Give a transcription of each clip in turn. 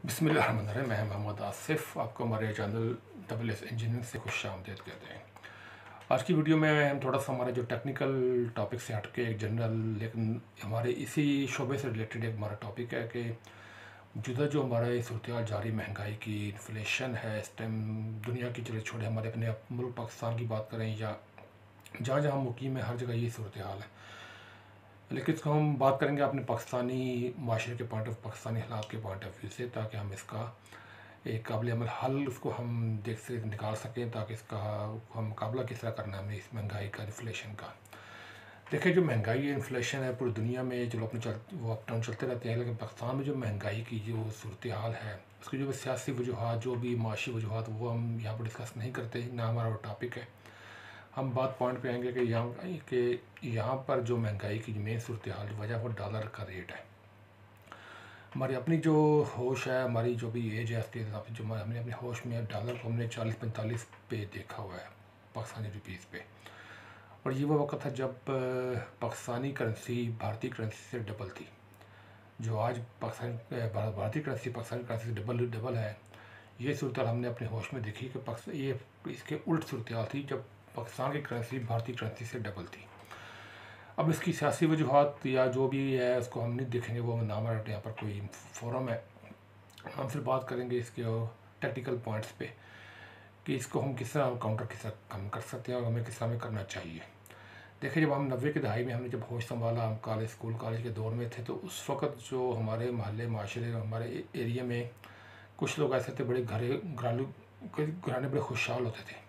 बिस्मिल्लाहिर्रहमानिर्रहीम। मैं मोहम्मद आसिफ, आपको हमारे चैनल डबल एस इंजीनियरिंग से खुश आमदीद कहते हैं। आज की वीडियो में हम थोड़ा सा हमारे जो टेक्निकल टॉपिक से हट के एक जनरल लेकिन हमारे इसी शोबे से रिलेटेड एक हमारा टॉपिक है कि जुदा जो हमारा सूरत हाल जारी महंगाई की इन्फ्लेशन है इस टाइम दुनिया की, चले छोड़े हमारे अपने मुल्क पाकिस्तान की बात करें या जहाँ जहाँ मुकीम है हर जगह ये सूरत हाल है। लेकिन इसको हम बात करेंगे अपने पाकिस्तानी माशरे के पॉइंट ऑफ पाकिस्तानी हालात के पॉइंट ऑफ व्यू से, ताकि हम इसका एक काबिल अमल हल उसको हम देख से निकाल सकें, ताकि इसका हम मुकाबला किस तरह करना है हमें इस महंगाई का, इन्फ्लेशन का। देखिए, जो महंगाई है, इन्फ्लेशन है, पूरी दुनिया में चलो अपने वो अप डाउन चलते रहते हैं, लेकिन पाकिस्तान में जो महंगाई की जो सूरत हाल है उसकी जो सियासी वजूहत, जो भी माशी वजूहत, वो हम यहाँ पर डिस्कस नहीं करते, ना हमारा वो टॉपिक है। हम बात पॉइंट पे आएंगे कि यहाँ पर जो महंगाई की मेन सूरत हाल वजह वो डॉलर का रेट है। हमारी अपनी जो होश है, हमारी जो भी एज है, उसके हिसाब से जो हमने अपने होश में डॉलर को हमने 40-45 पे देखा हुआ है पाकिस्तानी रुपीज़ पे। और ये वो वक्त था जब पाकिस्तानी करेंसी भारतीय करेंसी से डबल थी। जो आज भारतीय करेंसी पाकिस्तानी करेंसी से डबल है। ये सूरत हाल हमने अपने होश में देखी कि ये इसके उल्ट सूरत हाल थी जब पाकिस्तान की करेंसी भारतीय करेंसी से डबल थी। अब इसकी सियासी वजूहत या जो भी है उसको हम नहीं देखेंगे, वो नाम रटे, यहाँ पर कोई फोरम है। हम सिर्फ बात करेंगे इसके टेक्निकल पॉइंट्स पे कि इसको हम किस तरह काउंटर किस तरह कम कर सकते हैं और हमें किस तरह में करना चाहिए। देखिए, जब हम 90 की दहाई में हमने जब होश संभाला, हम कॉलेज के दौर में थे, तो उस वक्त जो हमारे मोहल्ले माशरे हमारे एरिया में कुछ लोग ऐसे थे, बड़े घराने बड़े खुशहाल होते थे।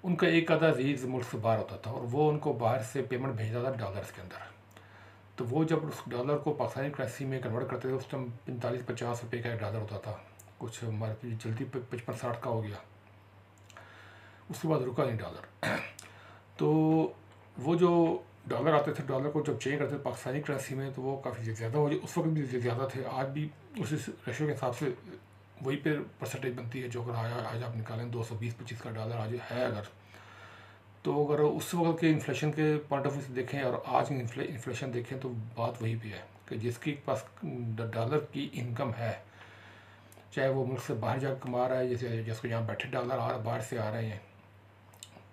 उनका एक आधा अजीज़ मुल्क से बाहर होता था और वो उनको बाहर से पेमेंट भेजता था डॉलर्स के अंदर। तो वो जब उस डॉलर को पाकिस्तानी करेंसी में कन्वर्ट करते थे, उस टाइम 45-50 रुपये का एक डॉलर होता था। कुछ हमारे जल्दी 55-60 का हो गया, उसके बाद रुका नहीं डॉलर। तो वो जो डॉलर आते थे, डॉलर को जब चेंज करते थे पाकिस्तानी करेंसी में, तो वो काफ़ी ज़्यादा हो जाए, उस वक्त भी ज़्यादा थे, आज भी उसी रेशो के हिसाब से वही पे परसेंटेज बनती है। जो अगर आज आप निकालें 220-25 का डॉलर आज है अगर, तो अगर उस वक्त के इन्फ्लेशन के पॉइंट ऑफ व्यू से देखें और आज की इन्फ्लेशन देखें, तो बात वही पे है कि जिसके पास डॉलर की इनकम है, चाहे वो मुल्क से बाहर जाकर कमा रहा है, जैसे जिसको यहाँ बैठे डॉलर बाहर से आ रहे हैं,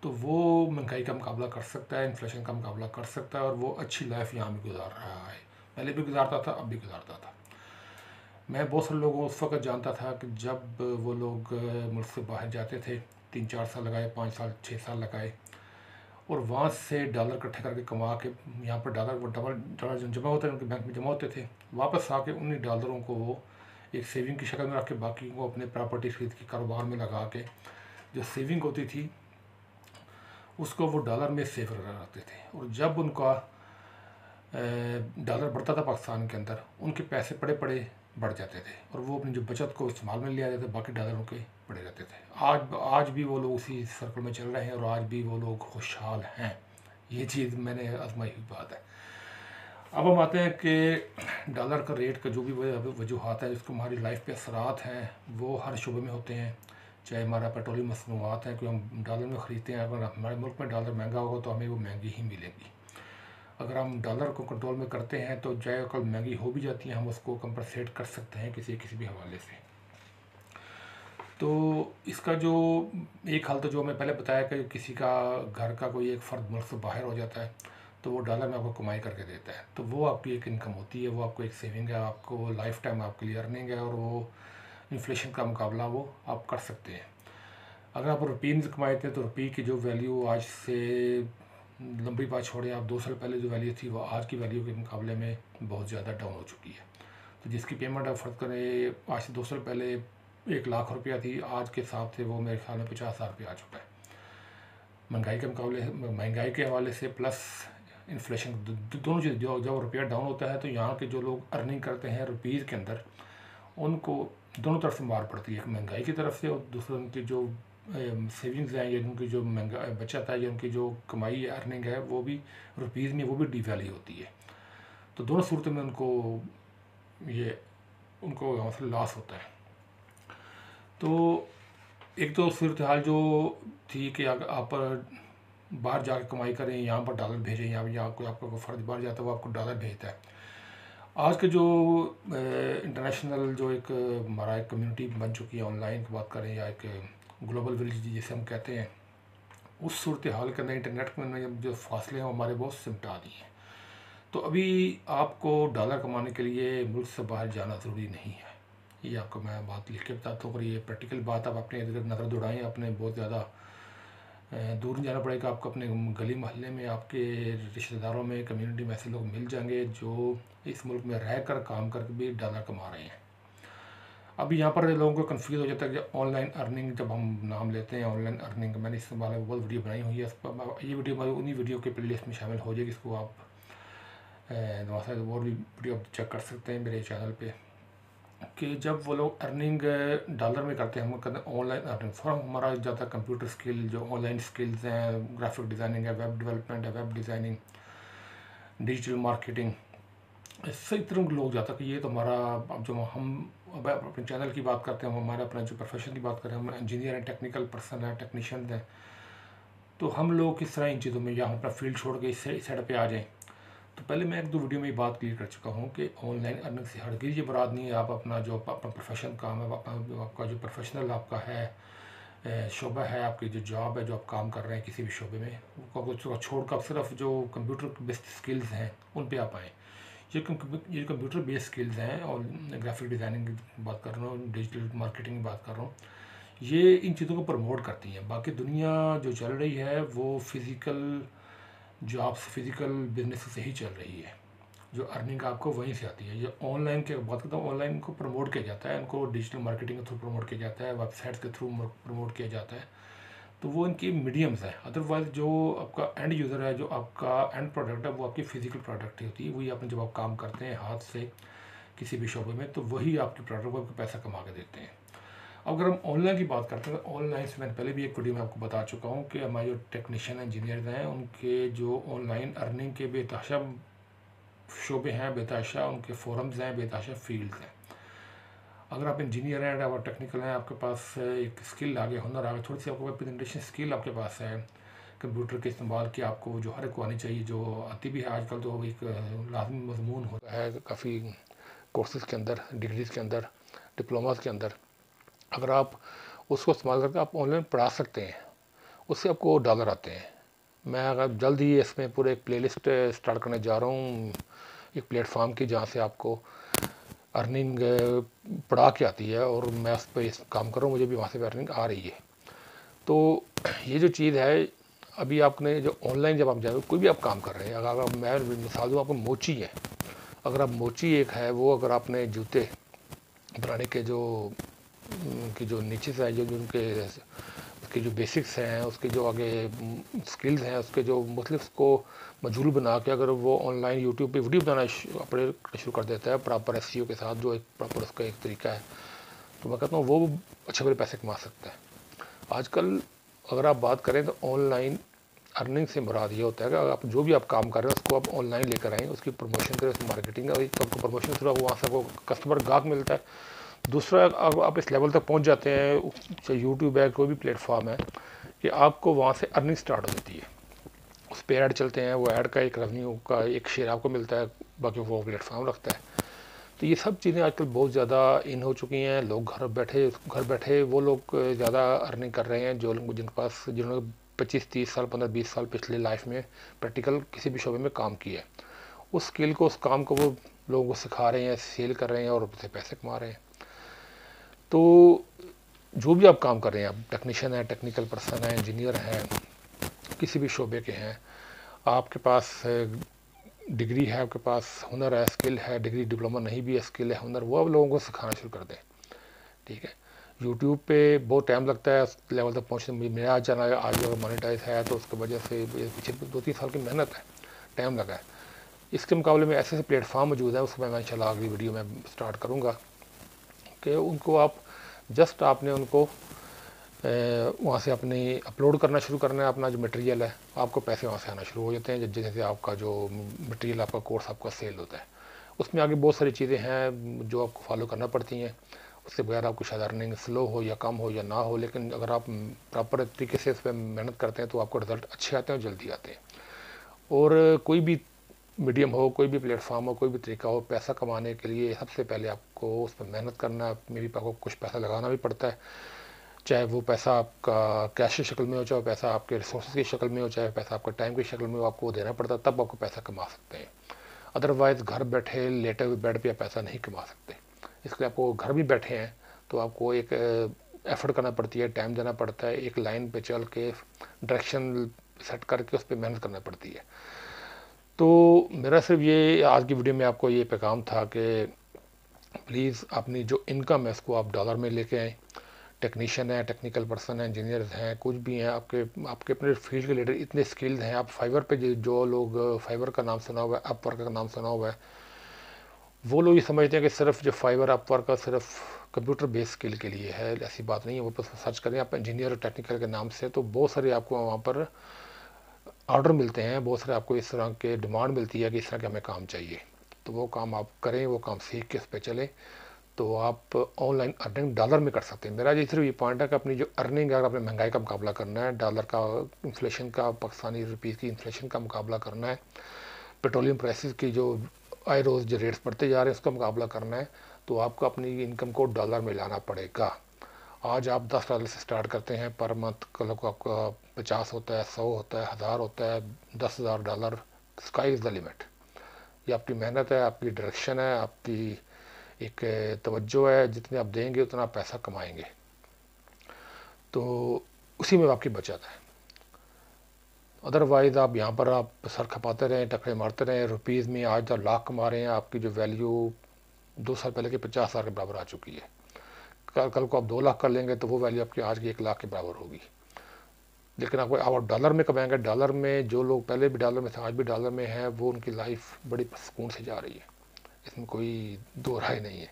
तो वो महंगाई का मुकाबला कर सकता है, इन्फ्लेशन का मुकाबला कर सकता है और वो अच्छी लाइफ यहाँ भी गुजार रहा है। पहले भी गुजारता था, अब भी गुजारता था। मैं बहुत सारे लोगों उस वक्त जानता था कि जब वो लोग मुल्क से बाहर जाते थे, 3-4 साल लगाए, 5 साल 6 साल लगाए, और वहाँ से डॉलर इकट्ठे करके कमा के यहाँ पर डॉलर जमा होते हैं, उनके बैंक में जमा होते थे, वापस आके उन्हीं डॉलरों को वो एक सेविंग की शक्ल में रख के बाकी को अपने प्रॉपर्टी खरीद के कारोबार में लगा के जो सेविंग होती थी उसको वो डॉलर में सेव रखते थे। और जब उनका डॉलर बढ़ता था पाकिस्तान के अंदर, उनके पैसे पड़े बढ़ जाते थे और वो अपनी जो बचत को इस्तेमाल में ले आते थे, बाकी डॉलरों के पड़े रहते थे। आज भी वो लोग उसी सर्कल में चल रहे हैं और आज भी वो लोग खुशहाल हैं। ये चीज़ मैंने आजमाई हुई बात है। अब हम आते हैं कि डॉलर का रेट का जो भी वजूहत है, जिसको हमारी लाइफ पे असरात हैं, वो हर शुबे में होते हैं। चाहे हमारा पेट्रोलियम मसनूआत है, कोई हम डॉलर में ख़रीदते हैं, अगर हमारे मुल्क में डॉलर महंगा होगा तो हमें वो महंगी ही मिलेगी। अगर हम डॉलर को कंट्रोल में करते हैं तो चाहे कल महंगी हो भी जाती है, हम उसको कंपनसेट कर सकते हैं किसी भी हवाले से। तो इसका जो एक हल, तो जो मैं पहले बताया कि किसी का घर का कोई एक फ़र्द मुल्क से बाहर हो जाता है, तो वो डॉलर में आपको कमाई करके देता है, तो वो आपकी एक इनकम होती है, वो आपको एक सेविंग है, आपको लाइफ टाइम आपके लिए अर्निंग है, और वो इन्फ्लेशन का मुकाबला वो आप कर सकते हैं। अगर आप रुपये में कमाते हैं तो रुपये की जो वैल्यू आज से लंबी बात छोड़े, आप 2 साल पहले जो वैल्यू थी वो आज की वैल्यू के मुकाबले में बहुत ज़्यादा डाउन हो चुकी है। तो जिसकी पेमेंट आप फ़र्क करें, आज से 2 साल पहले 1 लाख रुपया थी, आज के हिसाब से वो मेरे ख्याल में 50,000 रुपया आ चुका है। महंगाई के हवाले से प्लस इन्फ्लेशन, दोनों चीज़, जब रुपया डाउन होता है तो यहाँ के जो लोग अर्निंग करते हैं रुपीज़ के अंदर, उनको दोनों तरफ से मार पड़ती है, महंगाई की तरफ से, और दूसरे उनकी जो सेविंग्स हैं या उनकी जो महंगा बचत है या उनकी जो कमाई है, अर्निंग है, वो भी रुपीज़ में वो भी डिवैल्यू होती है। तो दोनों सूरतों में उनको यहाँ से लॉस होता है। तो एक तो सूरत हाल जो थी कि अगर आप बाहर जाकर कमाई करें, यहाँ पर डॉलर भेजें, या कोई आपका कोई फ़र्ज बाहर जाता है वो आपको डॉलर भेजता है। आज के जो इंटरनेशनल जो एक हमारा एक कम्युनिटी बन चुकी है, ऑनलाइन की बात करें या एक ग्लोबल विलेज जिसे हम कहते हैं, उस सूरत हाल के अंदर इंटरनेट में जो फासले हैं वो हमारे बहुत सिमटा दिए हैं। तो अभी आपको डॉलर कमाने के लिए मुल्क से बाहर जाना ज़रूरी नहीं है। ये आपको मैं बात लिख के बताता हूँ, और ये प्रैक्टिकल बात आप अपने इधर नज़र दौड़ाएँ। अपने बहुत ज़्यादा दूर नहीं जाना पड़ेगा आपको। अपने गली मोहल्ले में, आपके रिश्तेदारों में, कम्युनिटी में ऐसे लोग मिल जाएंगे जो इस मुल्क में रह कर काम करके भी डॉलर कमा रहे हैं। अभी यहाँ पर लोगों को कंफ्यूज हो जाता है कि ऑनलाइन अर्निंग जब हम नाम लेते हैं, ऑनलाइन अर्निंग, मैंने इस बारे में बहुत वीडियो बनाई हुई है। इस पर ये वीडियो उन्हीं वीडियो के प्ले लिस्ट में शामिल हो जाएगी। इसको आप नवासा और भी वीडियो चेक कर सकते हैं मेरे चैनल पे, कि जब वो लोग अर्निंग डॉलर में करते हैं, हम कहते हैं ऑनलाइन अर्निंग। फॉर हमारा ज़्यादा कंप्यूटर स्किल, जो ऑनलाइन स्किल्स हैं, ग्राफिक डिज़ाइनिंग है, वेब डेवलपमेंट है, वेब डिज़ाइनिंग, डिजिटल मार्केटिंग, इससे तरह लोग जाता कि ये तो हमारा, अब जो हम अब अपने चैनल की बात करते हैं, हम हमारे अपना जो प्रोफेशन की बात करें, हम इंजीनियर हैं, टेक्निकल पर्सन हैं, टेक्नीशियन हैं, तो हम लोग किस तरह इन चीज़ों में या हम अपना फील्ड छोड़ के इस साइड पे आ जाएँ। तो पहले मैं एक दो वीडियो में ये बात क्लियर कर चुका हूँ कि ऑनलाइन अर्निंग से हरगिज़ ये मुराद नहीं है आप अपना जो अपना प्रोफेशन काम है, आपका जो प्रोफेशनल आपका है शोबा है, आपकी जो जॉब है, जो आप काम कर रहे हैं किसी भी शोबे में, उसको छोड़ कर आप सिर्फ जो कंप्यूटर बेस्ड स्किल्स हैं उन पे आप आएँ। ये कंप्यूटर बेस्ड स्किल्स हैं, और ग्राफिक डिज़ाइनिंग की बात कर रहा हूँ, डिजिटल मार्केटिंग की बात कर रहा हूँ, ये इन चीज़ों को प्रमोट करती हैं। बाकी दुनिया जो चल रही है वो फिज़िकल जॉब्स, फिज़िकल बिजनेस से ही चल रही है। जो अर्निंग आपको वहीं से आती है। जो ऑनलाइन की बात करता हूँ, ऑनलाइन को प्रमोट किया जाता है, इनको डिजिटल मार्केटिंग के थ्रू प्रमोट किया जाता है, वेबसाइट्स के थ्रू प्रमोट किया जाता है। तो वो इनकी मीडियम्स है। अदरवाइज़ जो आपका एंड यूज़र है, जो आपका एंड प्रोडक्ट है, वो आपकी फ़िज़िकल प्रोडक्ट ही होती है। वही आपने जब आप काम करते हैं हाथ से किसी भी शोबे में, तो वही आपकी प्रोडक्ट को आपको पैसा कमा के देते हैं। अगर हम ऑनलाइन की बात करते हैं, तो ऑनलाइन से मैंने पहले भी एक वीडियो में आपको बता चुका हूँ कि हमारे जो टेक्नीशियन इंजीनियर्स हैं, उनके जो ऑनलाइन अर्निंग के बेतहाशा शोबे हैं, बेतहाशा उनके फोरम्स हैं, बेतहाशा फील्ड्स हैं। अगर आप इंजीनियर हैं और टेक्निकल हैं, आपके पास एक स्किल आ गया, हुनर आ गया, थोड़ी सी आपको प्रेजेंटेशन स्किल आपके पास है, कंप्यूटर के इस्तेमाल की आपको जो हर एक को आनी चाहिए, जो आती भी है आजकल, तो एक लाजमी मजमून होता है काफ़ी कोर्सेज़ के अंदर, डिग्रीज़ के अंदर, डिप्लोमास के अंदर। अगर आप उसको इस्तेमाल करके आप ऑनलाइन पढ़ा सकते हैं, उससे आपको डॉलर आते हैं। मैं अगर जल्द ही इसमें पूरे एक प्लेलिस्ट स्टार्ट करने जा रहा हूँ, एक प्लेटफॉर्म की, जहाँ से आपको अर्निंग पढ़ा के आती है, और मैं उस पर काम कर रहा हूँ, मुझे भी वहाँ से अर्निंग आ रही है। तो ये जो चीज़ है, अभी आपने जो ऑनलाइन जब आप जाए, कोई भी आप काम कर रहे हैं, अगर मैं मिसाल दूँ आपको, मोची है, अगर आप मोची एक है वो, अगर आपने जूते बनाने के जो नीचे से है, जो उनके उसके जो बेसिक्स हैं, उसके जो आगे स्किल्स हैं, उसके जो मुख्तलिफ को मजबूल बना के अगर वो ऑनलाइन यूट्यूब पे वीडियो बनाना शुरू कर देता है प्रॉपर एसईओ के साथ, जो एक प्रॉपर उसका एक तरीका है, तो मैं कहता हूँ वो अच्छे बड़े पैसे कमा सकता है। आजकल अगर आप बात करें तो ऑनलाइन अर्निंग से मुराद ये होता है कि आप जो भी आप काम कर रहे हैं उसको आप ऑनलाइन लेकर आएँ, उसकी प्रमोशन करें, उसकी मार्केटिंग करें, तो आपको प्रमोशन थ्रू वहाँ से आपको कस्टमर गाहक मिलता है। दूसरा, अब आप इस लेवल तक पहुंच जाते हैं, चाहे यूट्यूब है, कोई भी प्लेटफॉर्म है, कि आपको वहाँ से अर्निंग स्टार्ट हो जाती है। उस पर ऐड चलते हैं, वो ऐड का एक रेवेन्यू का एक शेयर आपको मिलता है, बाकी वो प्लेटफॉर्म रखता है। तो ये सब चीज़ें आजकल बहुत ज़्यादा इन हो चुकी हैं। लोग घर बैठे वो लोग ज़्यादा अर्निंग कर रहे हैं, जो लोग जिनके पास, जिन्होंने 25-30 साल, 15-20 साल पिछले लाइफ में प्रैक्टिकल किसी भी शोबे में काम किया है, उस स्किल को, उस काम को वो लोगों को सिखा रहे हैं, सेल कर रहे हैं, और उससे पैसे कमा रहे हैं। तो जो भी आप काम कर रहे हैं, आप टेक्नीशियन हैं, टेक्निकल पर्सन हैं, इंजीनियर हैं, किसी भी शोबे के हैं, आपके पास डिग्री है, आपके पास हुनर है, स्किल है, डिग्री डिप्लोमा नहीं भी है, स्किल है, हुनर, वो आप लोगों को सिखाना शुरू कर दें। ठीक है, यूट्यूब पे बहुत टाइम लगता है उस लेवल तक पहुँचने में। मेरा चैनल आज अगर मोनेटाइज है तो उसकी वजह से पीछे 2-3 साल की मेहनत है, टाइम लगा है। इसके मुकाबले में ऐसे प्लेटफॉर्म मौजूद है, उसको मैं इंशाल्लाह अगली वीडियो में स्टार्ट करूँगा, कि उनको आप जस्ट आपने उनको वहाँ से अपनी अपलोड करना शुरू करना है, अपना जो मटेरियल है, आपको पैसे वहाँ से आना शुरू हो जाते हैं। जैसे आपका जो मटेरियल, आपका कोर्स आपका सेल होता है, उसमें आगे बहुत सारी चीज़ें हैं जो आपको फॉलो करना पड़ती हैं। उससे बगैर आपको शायद अर्निंग स्लो हो या कम हो या ना हो, लेकिन अगर आप प्रॉपर तरीके से इस पर मेहनत करते हैं तो आपको रिज़ल्ट अच्छे आते हैं और जल्दी आते हैं। और कोई भी मीडियम हो, कोई भी प्लेटफॉर्म हो, कोई भी तरीका हो, पैसा कमाने के लिए सबसे पहले आपको उस पर मेहनत करना है। मे भी आपको कुछ पैसा लगाना भी पड़ता है, चाहे वो पैसा आपका कैश की शक्ल में हो, चाहे पैसा आपके रिसोर्स की शक्ल में हो, चाहे पैसा आपका टाइम की शक्ल में हो, आपको देना पड़ता है, तब आपको पैसा कमा सकते हैं। अदरवाइज़ घर बैठे लेटे हुए बेड पे पैसा नहीं कमा सकते। इसलिए आपको घर भी बैठे हैं तो आपको एक एफर्ट करना पड़ती है, टाइम देना पड़ता है, एक लाइन पे चल के डायरेक्शन सेट करके उस पर मेहनत करना पड़ती है। तो मेरा सिर्फ ये आज की वीडियो में आपको ये पैगाम था कि प्लीज़ अपनी जो इनकम है उसको आप डॉलर में लेके आएँ। टेक्नीशियन है, टेक्निकल पर्सन है, इंजीनियर्स हैं, कुछ भी हैं, आपके आपके अपने फील्ड के रिलेटेड इतने स्किल्ड हैं। आप फाइवर पे जो लोग फाइवर का नाम सुना हुआ है, अपवर्क का नाम सुना हुआ है, वो लोग ये समझते हैं कि सिर्फ जो फाइवर अपवर्क का सिर्फ कंप्यूटर बेस्ड स्किल के लिए है। ऐसी बात नहीं है। वो बस सर्च करें आप इंजीनियर और टेक्निकल के नाम से, तो बहुत सारे आपको वहाँ पर ऑर्डर मिलते हैं, बहुत सारे आपको इस तरह के डिमांड मिलती है कि इस तरह के हमें काम चाहिए। तो वो काम आप करें, वो काम सीख के उस पर चलें, तो आप ऑनलाइन अर्निंग डॉलर में कर सकते हैं। मेरा ये सिर्फ ये पॉइंट है कि अपनी जो अर्निंग है, अगर आपने महंगाई का मुकाबला करना है, डॉलर का इन्फ्लेशन का, पाकिस्तानी रुपीज़ की इन्फ्लेशन का मुकाबला करना है, पेट्रोलियम प्राइसेस की जो आए रोज़ जो रेट्स बढ़ते जा रहे हैं उसका मुकाबला करना है, तो आपको अपनी इनकम को डॉलर में लाना पड़ेगा। आज आप $10 से स्टार्ट करते हैं पर मंथ, कल को आपका 50 होता है, 100 होता है, 1000 होता है, $10,000। Sky is the limit. ये आपकी मेहनत है, आपकी डायरेक्शन है, आपकी एक तवज्जो है। जितने आप देंगे उतना पैसा कमाएंगे, तो उसी में आपकी बचत है। अदरवाइज़ आप यहाँ पर आप सर खपाते रहें, टकरे मारते रहें। रुपीज़ में आज आप लाख कमा रहे हैं, आपकी जो वैल्यू 2 साल पहले के 50,000 के बराबर आ चुकी है। कल को आप 2 लाख कर लेंगे तो वो वैल्यू आपकी आज की 1 लाख के बराबर होगी। लेकिन आपको आप डॉलर में कमाएंगे, डॉलर में जो लोग पहले भी डॉलर में थे, आज भी डॉलर में है, वो उनकी लाइफ बड़ी सुकून से जा रही है, इसमें कोई दो राय नहीं है।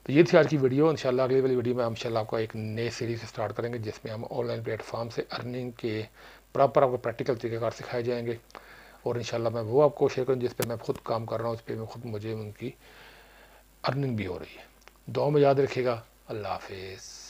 तो ये थी आज की वीडियो। इंशाल्लाह अगली वाली वीडियो में हम इंशाल्लाह आपको एक नए सीरीज स्टार्ट करेंगे जिसमें हम ऑनलाइन प्लेटफॉर्म से अर्निंग के प्रॉपर आपको प्रैक्टिकल तरीक़ेकार सिखाए जाएंगे, और इंशाल्लाह मैं वो आपको शेयर करूँ जिस पे मैं खुद काम कर रहा हूँ, उस पर मैं खुद मुझे उनकी अर्निंग भी हो रही है। दुआ में याद रखिएगा। अल्लाह हाफिज़।